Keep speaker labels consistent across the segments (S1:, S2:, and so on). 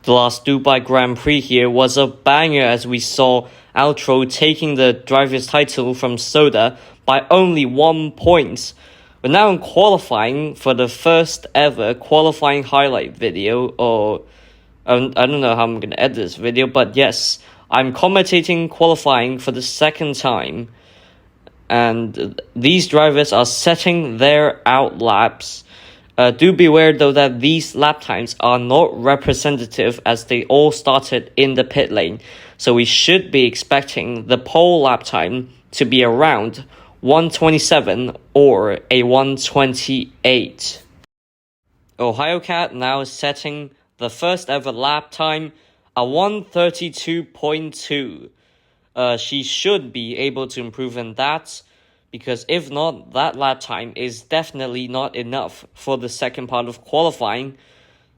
S1: The last Dubai Grand Prix here was a banger as we saw Outro taking the driver's title from Soda by only 1 point. We're now in qualifying for the first ever qualifying highlight video, or I don't know how I'm going to edit this video, but yes, I'm commentating qualifying for the second time. And these drivers are setting their out laps. Do be aware though that these lap times are not representative as they all started in the pit lane. So we should be expecting the pole lap time to be around 127 or a 128. Ohio Cat now setting the first ever lap time, a 132.2. She should be able to improve in that, because if not, that lap time is definitely not enough for the second part of qualifying.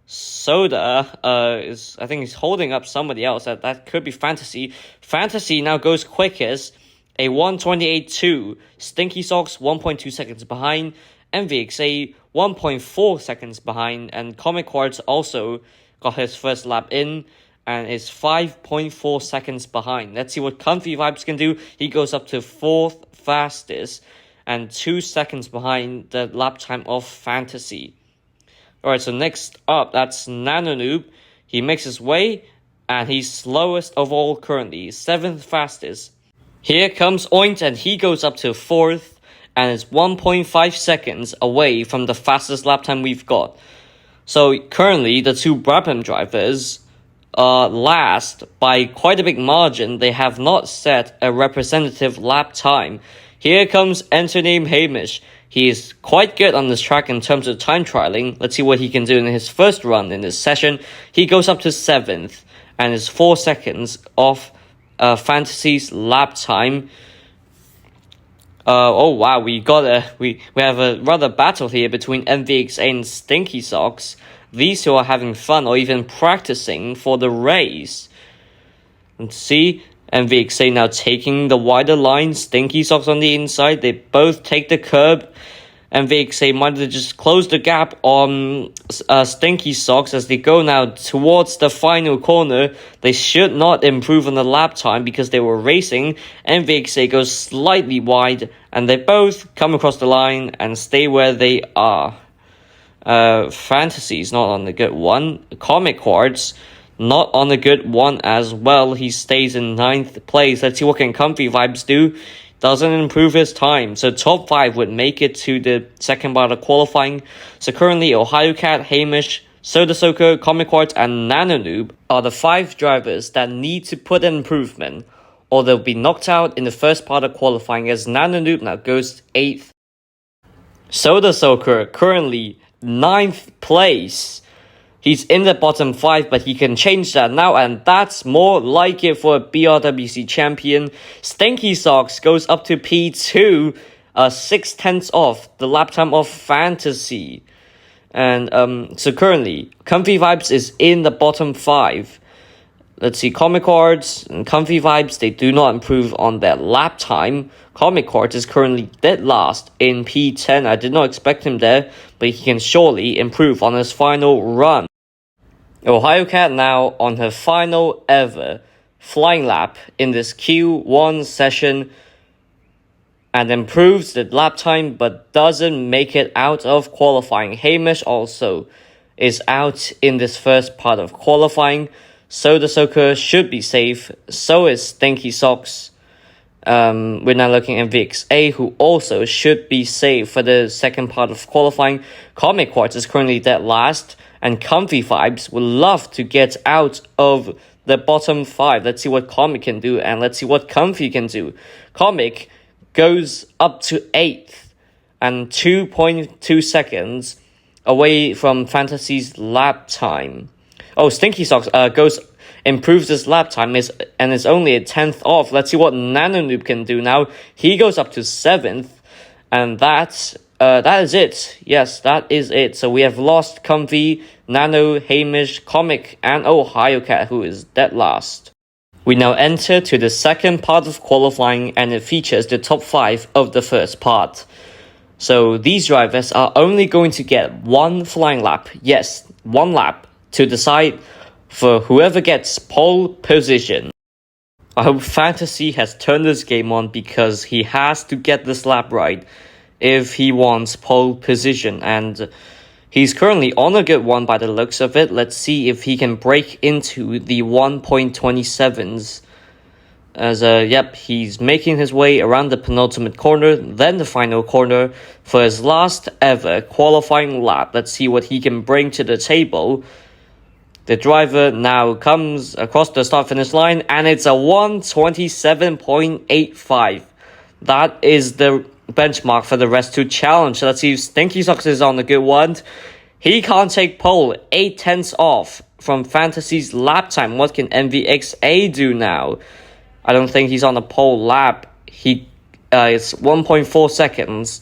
S1: Soda I think he's holding up somebody else. That could be Fantasy. Fantasy now goes quickest, a 128.2. Stinky Socks 1.2 seconds behind. MVXA 1.4 seconds behind, and Comic Quartz also got his first lap in and is 5.4 seconds behind. Let's see what Comfy Vibes can do. He goes up to 4th fastest and 2 seconds behind the lap time of Fantasy. Alright, so next up, that's Nano Noob. He makes his way and he's slowest of all currently, 7th fastest. Here comes Oint and he goes up to 4th and is 1.5 seconds away from the fastest lap time we've got. So currently, the two Brabham drivers last by quite a big margin. They have not set a representative lap time. Here comes Enter Name Hamish. He is quite good on this track in terms of time trialing. Let's see what he can do in his first run in this session. He goes up to 7th and is 4 seconds off Fantasy's lap time. Oh wow, we have a rather battle here between MVXA and Stinky Socks. These two are having fun or even practicing for the race. And see, MVXA now taking the wider line, Stinky Socks on the inside. They both take the curb. MVXA might have just closed the gap on Stinky Socks as they go now towards the final corner. They should not improve on the lap time because they were racing. MVXA goes slightly wide and they both come across the line and stay where they are. Fantasy's not on the good one. Comic Quartz not on a good one as well. He stays in 9th place. Let's see what can Comfy Vibes do. Doesn't improve his time. So top 5 would make it to the second part of qualifying. So currently Ohio Cat, Hamish, Soda Soaker, Comic Quartz, and Nano Noob are the 5 drivers that need to put an improvement, or they'll be knocked out in the first part of qualifying, as Nano Noob now goes 8th. Soda Soaker currently 9th place. He's in the bottom 5, but he can change that now, and that's more like it for a BRWC champion. Stinky Socks goes up to P2, 6/10 off the lap time of Fantasy. And so currently, Comfy Vibes is in the bottom 5. Let's see, Comic Quartz and Comfy Vibes, they do not improve on their lap time. Comic Quartz is currently dead last in P10. I did not expect him there, but he can surely improve on his final run. Ohio Cat now on her final ever flying lap in this Q1 session and improves the lap time but doesn't make it out of qualifying. Hamish also is out in this first part of qualifying. Soda Soaker should be safe. So is Stinky Socks. We're now looking at VXA, who also should be safe for the second part of qualifying. Comic Quartz is currently dead last, and Comfy Vibes would love to get out of the bottom 5. Let's see what Comic can do, and let's see what Comfy can do. Comic goes up to 8th and 2.2 seconds away from Fantasy's lap time. Oh, Stinky Socks improves his lap time and is only a 10th off. Let's see what Nano Noob can do now. He goes up to 7th, and that is it. Yes, that is it. So we have lost Comfy, Nano, Hamish, Comic, and Ohio Cat, who is dead last. We now enter to the second part of qualifying, and it features the top 5 of the first part. So these drivers are only going to get one flying lap. Yes, one lap to decide for whoever gets pole position. I hope Fantasy has turned this game on because he has to get this lap right if he wants pole position, and he's currently on a good one by the looks of it. Let's see if he can break into the 1.27s. As he's making his way around the penultimate corner, then the final corner for his last ever qualifying lap. Let's see what he can bring to the table. The driver now comes across the start-finish line, and it's a 1:27.85. That is the benchmark for the rest to challenge. Let's see if Stinky Socks is on the good one. He can't take pole, 0.8 off from Fantasy's lap time. What can MVXA do now? I don't think he's on a pole lap. It's 1.4 seconds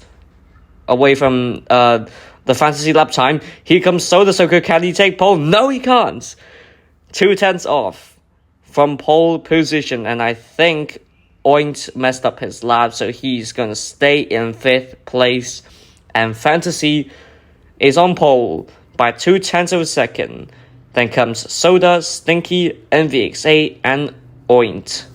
S1: away from the Fantasy lap time. Here comes Soda Soaker. Can he take pole? No, he can't. 0.2 off from pole position, and I think Oint messed up his lap, so he's going to stay in 5th place. And Fantasy is on pole by 0.2 of a second. Then comes Soda, Stinky, MVXA, and Oint.